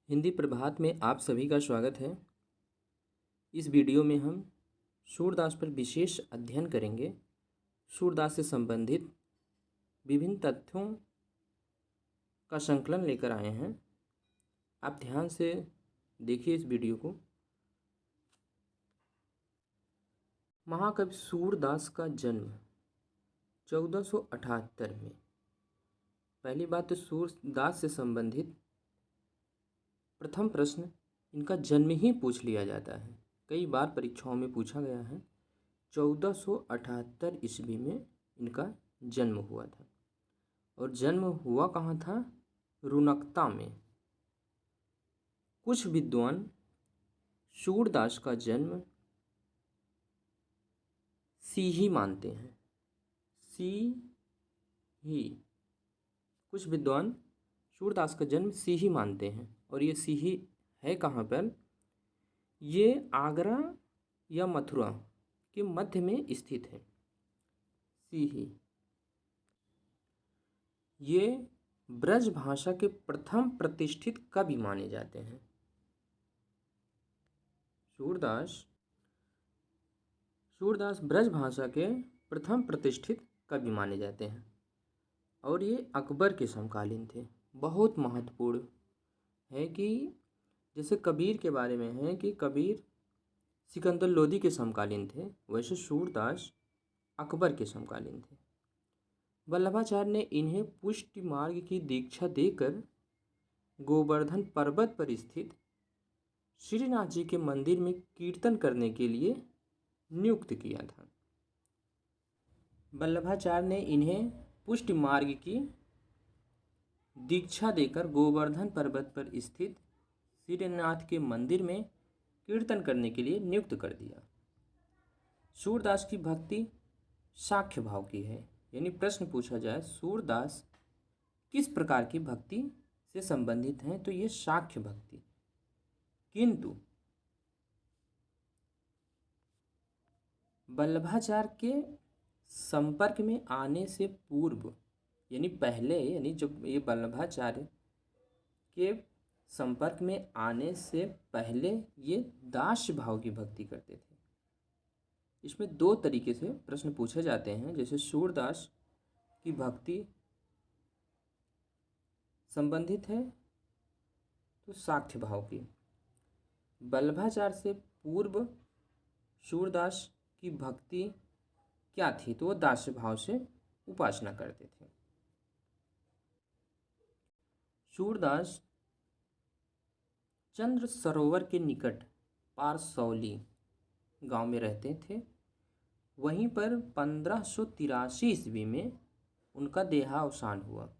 हिंदी प्रभात में आप सभी का स्वागत है। इस वीडियो में हम सूरदास पर विशेष अध्ययन करेंगे। सूरदास से संबंधित विभिन्न तथ्यों का संकलन लेकर आए हैं। आप ध्यान से देखिए इस वीडियो को। महाकवि सूरदास का जन्म 1478 में। पहली बात तो सूरदास से संबंधित प्रथम प्रश्न इनका जन्म ही पूछ लिया जाता है। कई बार परीक्षाओं में पूछा गया है। 1478 ईस्वी में इनका जन्म हुआ था और जन्म हुआ कहाँ था? रुनकता में। कुछ विद्वान सूरदास का जन्म सीही मानते हैं। सीही। कुछ विद्वान सूरदास का जन्म सीही मानते हैं और ये सीही है कहाँ पर? ये आगरा या मथुरा के मध्य में स्थित है। सीही ये ब्रज भाषा के प्रथम प्रतिष्ठित कवि माने जाते हैं। सूरदास ब्रज भाषा के प्रथम प्रतिष्ठित कवि माने जाते हैं और ये अकबर के समकालीन थे। बहुत महत्वपूर्ण है कि जैसे कबीर के बारे में है कि कबीर सिकंदर लोदी के समकालीन थे, वैसे सूरदास अकबर के समकालीन थे। वल्लभाचार्य ने इन्हें पुष्टि मार्ग की दीक्षा देकर गोवर्धन पर्वत पर स्थित श्रीनाथ जी के मंदिर में कीर्तन करने के लिए नियुक्त किया था। वल्लभाचार्य ने इन्हें पुष्टि मार्ग की दीक्षा देकर गोवर्धन पर्वत पर स्थित श्रीनाथ के मंदिर में कीर्तन करने के लिए नियुक्त कर दिया। सूरदास की भक्ति साख्य भाव की है। यानी प्रश्न पूछा जाए सूरदास किस प्रकार की भक्ति से संबंधित हैं, तो ये साख्य भक्ति। किंतु वल्लभाचार्य के संपर्क में आने से पूर्व यानी पहले, यानी जब ये वल्लभाचार्य के संपर्क में आने से पहले ये दास्य भाव की भक्ति करते थे। इसमें दो तरीके से प्रश्न पूछे जाते हैं। जैसे सूरदास की भक्ति संबंधित है तो साख्य भाव की। वल्लभाचार्य से पूर्व सूरदास की भक्ति क्या थी, तो वो दास्य भाव से उपासना करते थे। सूरदास चंद्र सरोवर के निकट पारसौली गांव में रहते थे। वहीं पर 1583 ईस्वी में उनका देहावसान हुआ।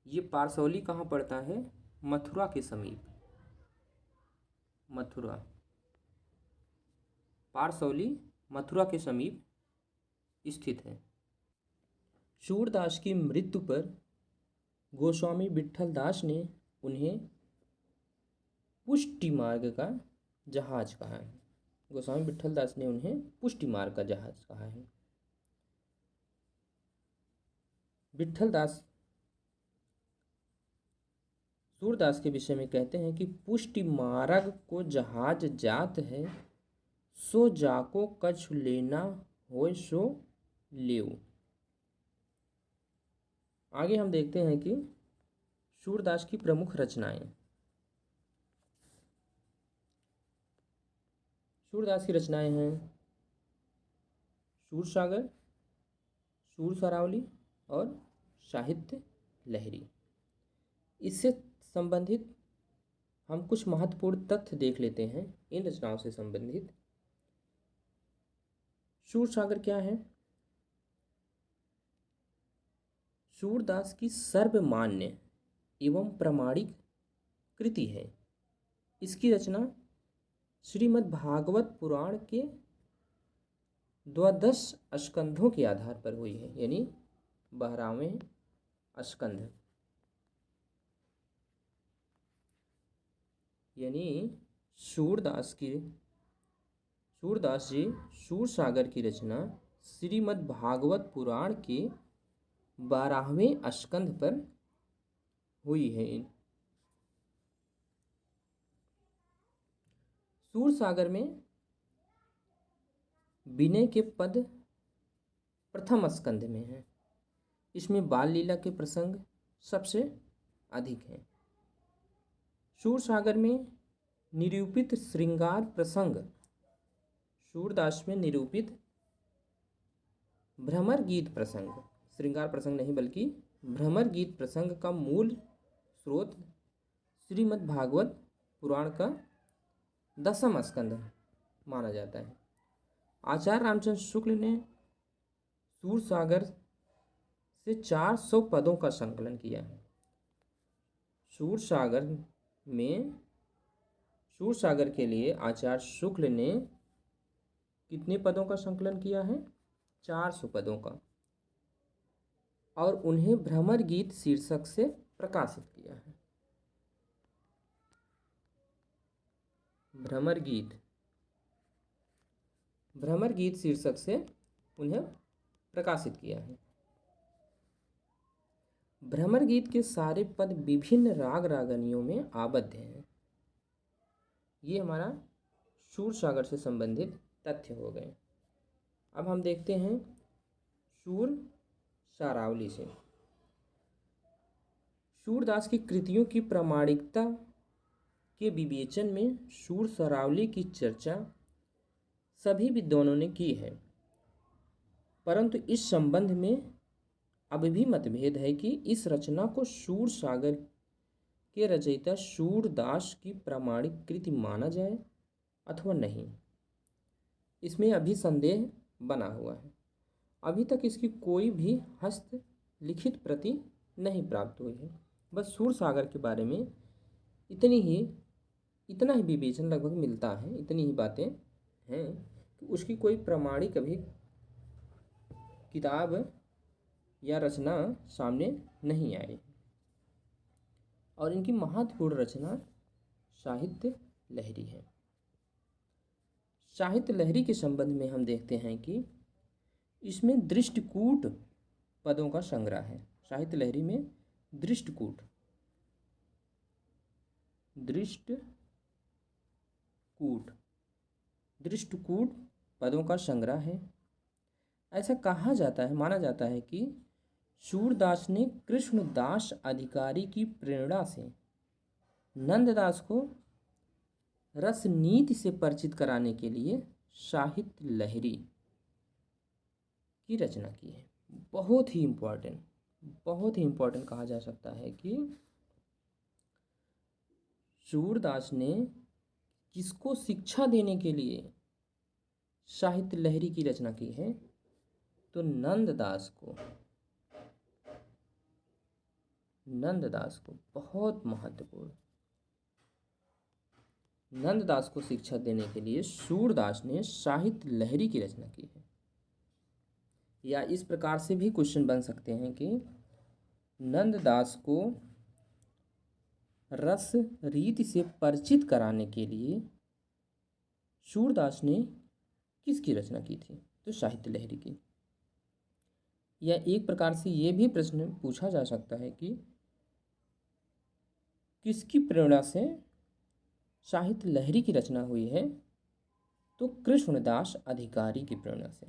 ये पारसौली कहाँ पड़ता है? मथुरा के समीप। मथुरा, पारसौली मथुरा के समीप स्थित है। सूरदास की मृत्यु पर गोस्वामी विट्ठल दास ने उन्हें पुष्टि मार्ग का जहाज कहा है। गोस्वामी विट्ठल दास ने उन्हें पुष्टि मार्ग का जहाज कहा है। विट्ठल दास सूरदास के विषय में कहते हैं कि पुष्टि मार्ग को जहाज जात है, सो जाको कछु लेना होय सो लेऊ। आगे हम देखते हैं कि सूरदास की प्रमुख रचनाएं। सूरदास की रचनाएं हैं सूरसागर, सूर सरावली और साहित्य लहरी। इससे संबंधित हम कुछ महत्वपूर्ण तथ्य देख लेते हैं इन रचनाओं से संबंधित। सूरसागर क्या है? सूरदास की सर्वमान्य एवं प्रामाणिक कृति है। इसकी रचना श्रीमद् भागवत पुराण के द्वादश स्कंधों के आधार पर हुई है, यानी 12वें स्कंध। यानी सूरदास जी सूरसागर की रचना श्रीमद् भागवत पुराण के 12वें स्कंध पर हुई है। सूरसागर में विनय के पद प्रथम स्कंध में हैं। इसमें बाल लीला के प्रसंग सबसे अधिक हैं। सूरसागर में निरूपित श्रृंगार प्रसंग, सूरदास में निरूपित भ्रमर गीत प्रसंग, श्रृंगार प्रसंग नहीं बल्कि भ्रमर गीत प्रसंग का मूल स्रोत श्रीमद् भागवत पुराण का 10वां स्कंद माना जाता है। आचार्य रामचंद्र शुक्ल ने सूरसागर से 400 पदों का संकलन किया है। सूरसागर के लिए आचार्य शुक्ल ने कितने पदों का संकलन किया है? 400 पदों का, और उन्हें भ्रमर गीत शीर्षक से प्रकाशित किया है। भ्रमर गीत शीर्षक से उन्हें प्रकाशित किया है। भ्रमर गीत के सारे पद विभिन्न राग रागनियों में आबद्ध हैं। ये हमारा सूरसागर से संबंधित तथ्य हो गए। अब हम देखते हैं सूर सारावली से। सूरदास की कृतियों की प्रामाणिकता के विवेचन में सूर सारावली की चर्चा सभी विद्वानों ने की है, परंतु इस संबंध में अब भी मतभेद है कि इस रचना को सूरसागर के रचयिता सूरदास की प्रामाणिक कृति माना जाए अथवा नहीं। इसमें अभी संदेह बना हुआ है। अभी तक इसकी कोई भी हस्तलिखित प्रति नहीं प्राप्त हुई है। बस सूरसागर के बारे में इतना ही विवेचन लगभग मिलता है, इतनी ही बातें हैं कि उसकी कोई प्रामाणिक अभी किताब या रचना सामने नहीं आई। और इनकी महत्वपूर्ण रचना साहित्य लहरी है। साहित्य लहरी के संबंध में हम देखते हैं कि इसमें दृष्टिकूट पदों का संग्रह है। साहित्य लहरी में दृष्टिकूट पदों का संग्रह है। ऐसा कहा जाता है, माना जाता है कि सूरदास ने कृष्णदास अधिकारी की प्रेरणा से नंददास को रसनीति से परिचित कराने के लिए साहित्य लहरी की रचना की है। बहुत ही इम्पोर्टेंट कहा जा सकता है कि सूरदास ने किसको शिक्षा देने के लिए साहित्य लहरी की रचना की है? तो नंददास को बहुत महत्वपूर्ण, नंददास को शिक्षा देने के लिए सूरदास ने साहित्य लहरी की रचना की है। या इस प्रकार से भी क्वेश्चन बन सकते हैं कि नंददास को रस रीति से परिचित कराने के लिए सूरदास ने किसकी रचना की थी? तो साहित्य लहरी की। या एक प्रकार से ये भी प्रश्न पूछा जा सकता है कि किसकी प्रेरणा से साहित्य लहरी की रचना हुई है? तो कृष्णदास अधिकारी की प्रेरणा से।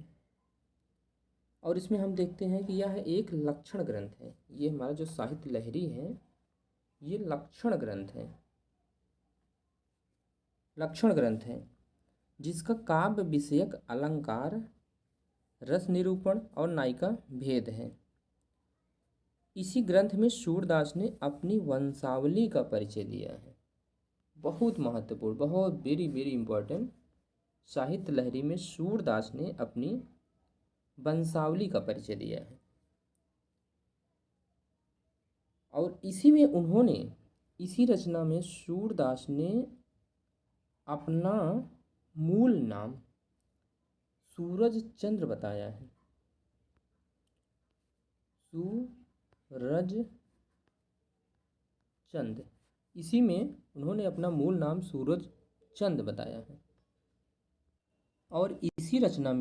और इसमें हम देखते हैं कि यह एक लक्षण ग्रंथ है। ये हमारा जो साहित्य लहरी है, ये लक्षण ग्रंथ है जिसका काव्य विषयक अलंकार, रस निरूपण और नायिका भेद है। इसी ग्रंथ में सूरदास ने अपनी वंशावली का परिचय दिया है। बहुत महत्वपूर्ण, बहुत वेरी इंपॉर्टेंट। साहित्य लहरी में सूरदास ने अपनी वंशावली का परिचय दिया है। और इसी रचना में सूरदास ने अपना मूल नाम सूरज चंद्र बताया है। सूरज चंद, इसी में उन्होंने अपना मूल नाम सूरज चंद बताया है। और इसी रचना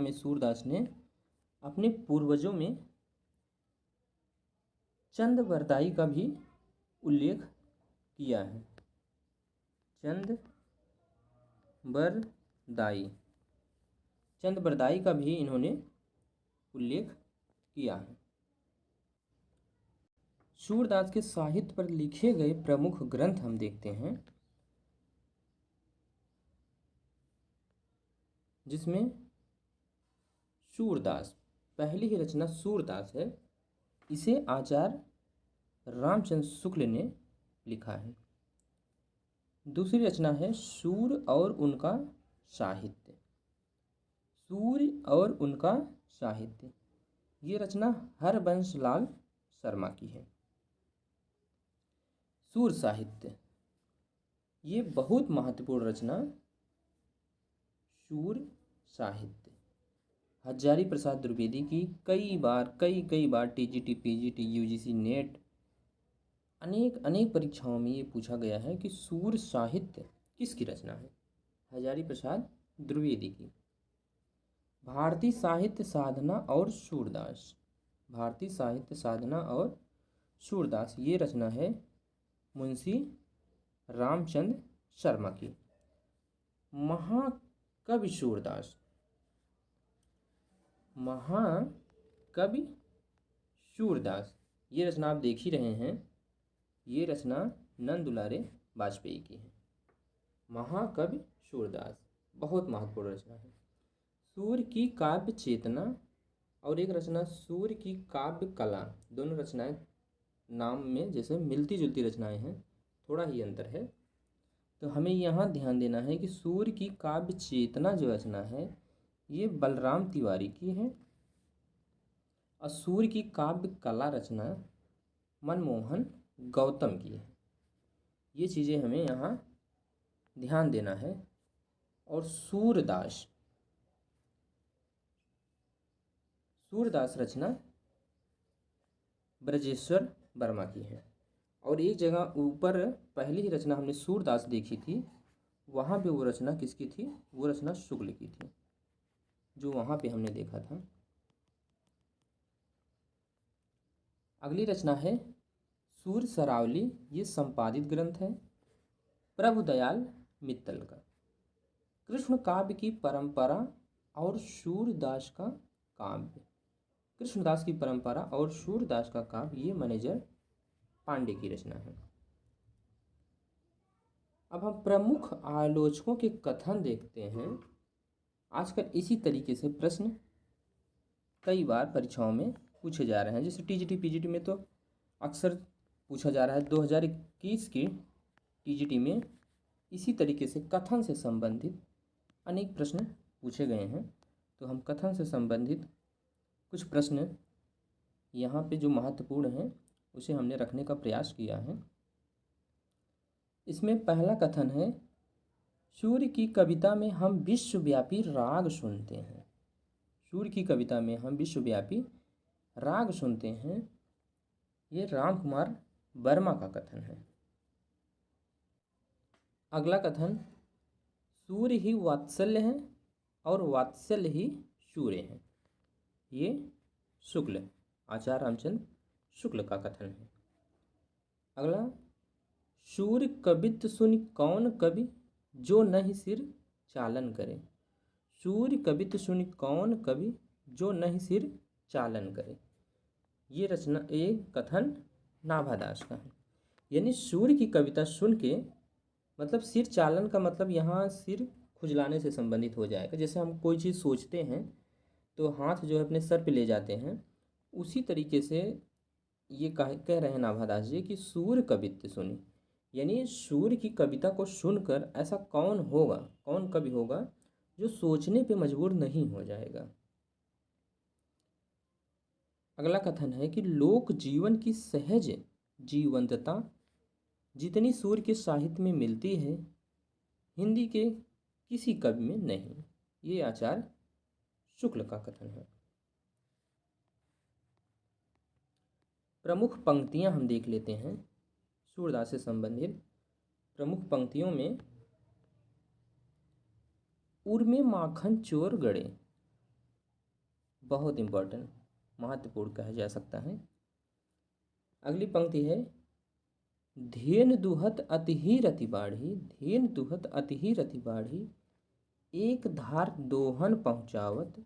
में सूरदास ने अपने पूर्वजों में चंद बरदाई का भी उल्लेख किया है। चंद बरदाई, चंद बरदाई का भी इन्होंने उल्लेख किया है। सूरदास के साहित्य पर लिखे गए प्रमुख ग्रंथ हम देखते हैं, जिसमें सूरदास, पहली ही रचना सूरदास है, इसे आचार्य रामचंद्र शुक्ल ने लिखा है। दूसरी रचना है सूर और उनका साहित्य, सूर्य और उनका साहित्य, ये रचना हरबंश लाल शर्मा की है। सूर साहित्य, ये बहुत महत्वपूर्ण रचना सूर साहित्य हजारी प्रसाद द्विवेदी की कई बार टीजीटी, पीजीटी, यूजीसी, नेट, अनेक परीक्षाओं में ये पूछा गया है कि सूर साहित्य किसकी रचना है? हजारी प्रसाद द्विवेदी की। भारतीय साहित्य साधना और सूरदास, भारतीय साहित्य साधना और सूरदास, ये रचना है मुंशी रामचंद्र शर्मा की। महाकवि सूरदास, महाकवि सूरदास, ये रचना आप देख ही रहे हैं, ये रचना नंद दुलारे वाजपेयी की है। महाकवि सूरदास बहुत महत्वपूर्ण रचना है। सूर्य की काव्य चेतना और एक रचना सूर्य की काव्य कला, दोनों रचनाएं नाम में जैसे मिलती जुलती रचनाएं हैं, थोड़ा ही अंतर है, तो हमें यहाँ ध्यान देना है कि सूर्य की काव्य चेतना जो रचना है ये बलराम तिवारी की है, और सूर्य की काव्य कला रचना मनमोहन गौतम की है। ये चीज़ें हमें यहाँ ध्यान देना है। और सूरदास रचना ब्रजेश्वर वर्मा की है। और एक जगह ऊपर पहली ही रचना हमने सूरदास देखी थी, वहाँ पे वो रचना किसकी थी? वो रचना शुक्ल की थी, जो वहाँ पे हमने देखा था। अगली रचना है सूर सरावली, ये संपादित ग्रंथ है प्रभुदयाल मित्तल का। कृष्ण काव्य की परंपरा और सूरदास का काव्य, कृष्णदास की परंपरा और सूरदास का काव्य, ये मैनेजर पांडे की रचना है। अब हम प्रमुख आलोचकों के कथन देखते हैं। आजकल इसी तरीके से प्रश्न कई बार परीक्षाओं में पूछे जा रहे हैं, जैसे टीजीटी पीजीटी में तो अक्सर पूछा जा रहा है। 2021 की टीजीटी में इसी तरीके से कथन से संबंधित अनेक प्रश्न पूछे गए हैं, तो हम कथन से संबंधित कुछ प्रश्न यहाँ पे जो महत्वपूर्ण हैं उसे हमने रखने का प्रयास किया है। इसमें पहला कथन है, सूर्य की कविता में हम विश्वव्यापी राग सुनते हैं। सूर्य की कविता में हम विश्वव्यापी राग सुनते हैं, ये राम कुमार वर्मा का कथन है। अगला कथन, सूर्य ही वात्सल्य है और वात्सल्य ही सूर्य है, ये शुक्ल, आचार्य रामचंद्र शुक्ल का कथन है। अगला, सूर्य कवित्व सुन कौन कवि जो नहीं सिर चालन करे। सूर्य कवित्व सुन कौन कवि जो नहीं सिर चालन करे, ये रचना एक कथन नाभादास का है। यानी सूर्य की कविता सुन के, मतलब सिर चालन का मतलब यहाँ सिर खुजलाने से संबंधित हो जाएगा। जैसे हम कोई चीज़ सोचते हैं तो हाथ जो है अपने सर पे ले जाते हैं, उसी तरीके से ये कह रहे हैं नाभादास जी कि सूर्य कवित्व सुनी, यानी सूर्य की कविता को सुनकर ऐसा कौन कवि होगा जो सोचने पे मजबूर नहीं हो जाएगा। अगला कथन है कि लोक जीवन की सहज जीवंतता जितनी सूर्य के साहित्य में मिलती है, हिंदी के किसी कवि में नहीं, ये आचार्य शुक्ल का कथन है। प्रमुख पंक्तियां हम देख लेते हैं सूरदास से संबंधित। प्रमुख पंक्तियों में उर्मे माखन चोर गड़े, बहुत इंपॉर्टेंट, महत्वपूर्ण कहा जा सकता है। अगली पंक्ति है, धेन दुहत अति ही रति बाढ़ी, धेन दुहत अति ही रति बाढ़ी एक धार दोहन पहुँचावत,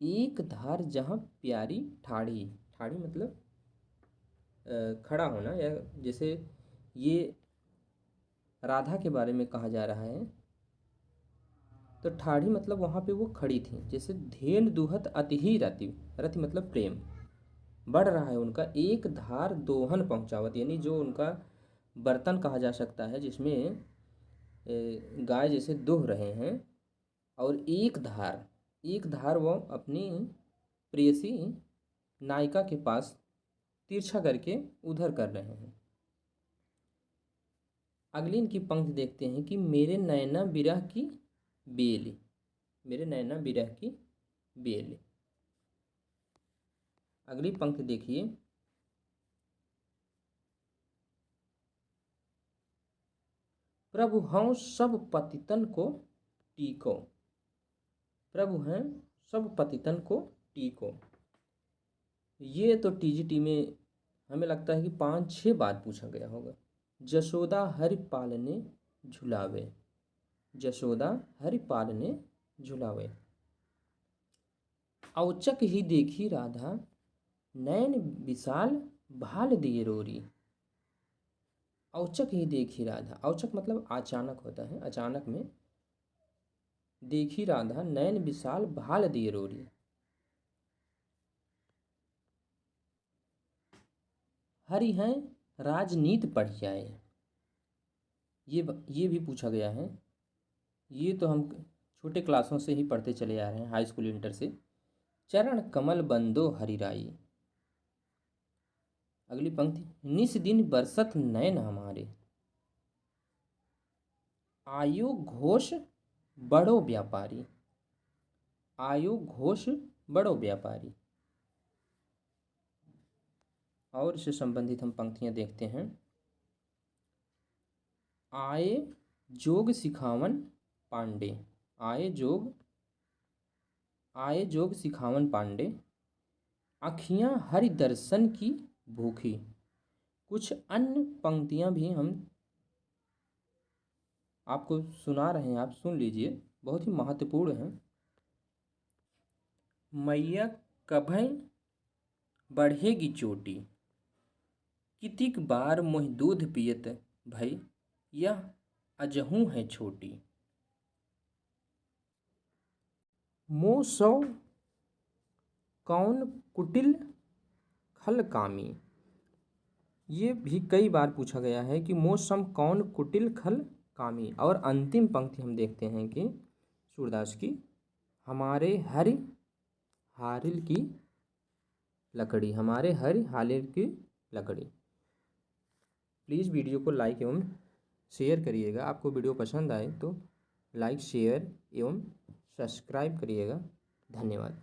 एक धार जहाँ प्यारी ठाढ़ी। ठाढ़ी मतलब खड़ा होना, या जैसे ये राधा के बारे में कहा जा रहा है, तो ठाढ़ी मतलब वहाँ पे वो खड़ी थी। जैसे धेन दुहत अति ही रति, रति मतलब प्रेम बढ़ रहा है उनका, एक धार दोहन पहुँचावत, यानी जो उनका बर्तन कहा जा सकता है जिसमें गाय जैसे दुह रहे हैं, और एक धार वो अपनी प्रेयसी नायिका के पास तिरछा करके उधर कर रहे हैं। अगली इनकी पंक्ति देखते हैं कि मेरे नैना बिरह की बेल, मेरे नैना बिरह की बेल। अगली पंक्ति देखिए, प्रभु हूँ सब पतितन को टीको, प्रभु हैं सब पतितन को टीको। ये तो टीजीटी में हमें लगता है कि 5-6 बार पूछा गया होगा। जशोदा हरि पालने झुलावे, जशोदा हरि पालने झुलावे। औचक ही देखी राधा, नैन विशाल भाल दिए रोरी। औचक ही देखी राधा, औचक मतलब अचानक होता है, अचानक में देखी राधा, नैन विशाल भाल दिए रोरी। हरि हैं राजनीति पढ़ जाए, ये भी पूछा गया है। ये तो हम छोटे क्लासों से ही पढ़ते चले आ रहे हैं, हाई स्कूल इंटर से। चरण कमल बंदो हरिराई। अगली पंक्ति, निस दिन बरसत नयन हमारे, आयु घोष बड़ो व्यापारी, आयु घोष बड़ो व्यापारी। और इससे संबंधित हम पंक्तियां देखते हैं। आए जोग सिखावन पांडे, आए जोग सिखावन पांडे, आँखियाँ हरि दर्शन की भूखी। कुछ अन्य पंक्तियां भी हम आपको सुना रहे हैं, आप सुन लीजिए, बहुत ही महत्वपूर्ण है। मैया कभै बढ़ेगी चोटी, कितिक बार मोहि दूध पियत भई, यह अजहू है छोटी। मोह सौ कौन कुटिल खल कामी, ये भी कई बार पूछा गया है कि मोह सम कौन कुटिल खल कामी। और अंतिम पंक्ति हम देखते हैं कि सूरदास की, हमारे हरि हारिल की लकड़ी, हमारे हरि हालिल की लकड़ी। प्लीज़ वीडियो को लाइक एवं शेयर करिएगा। आपको वीडियो पसंद आए तो लाइक शेयर एवं सब्सक्राइब करिएगा। धन्यवाद।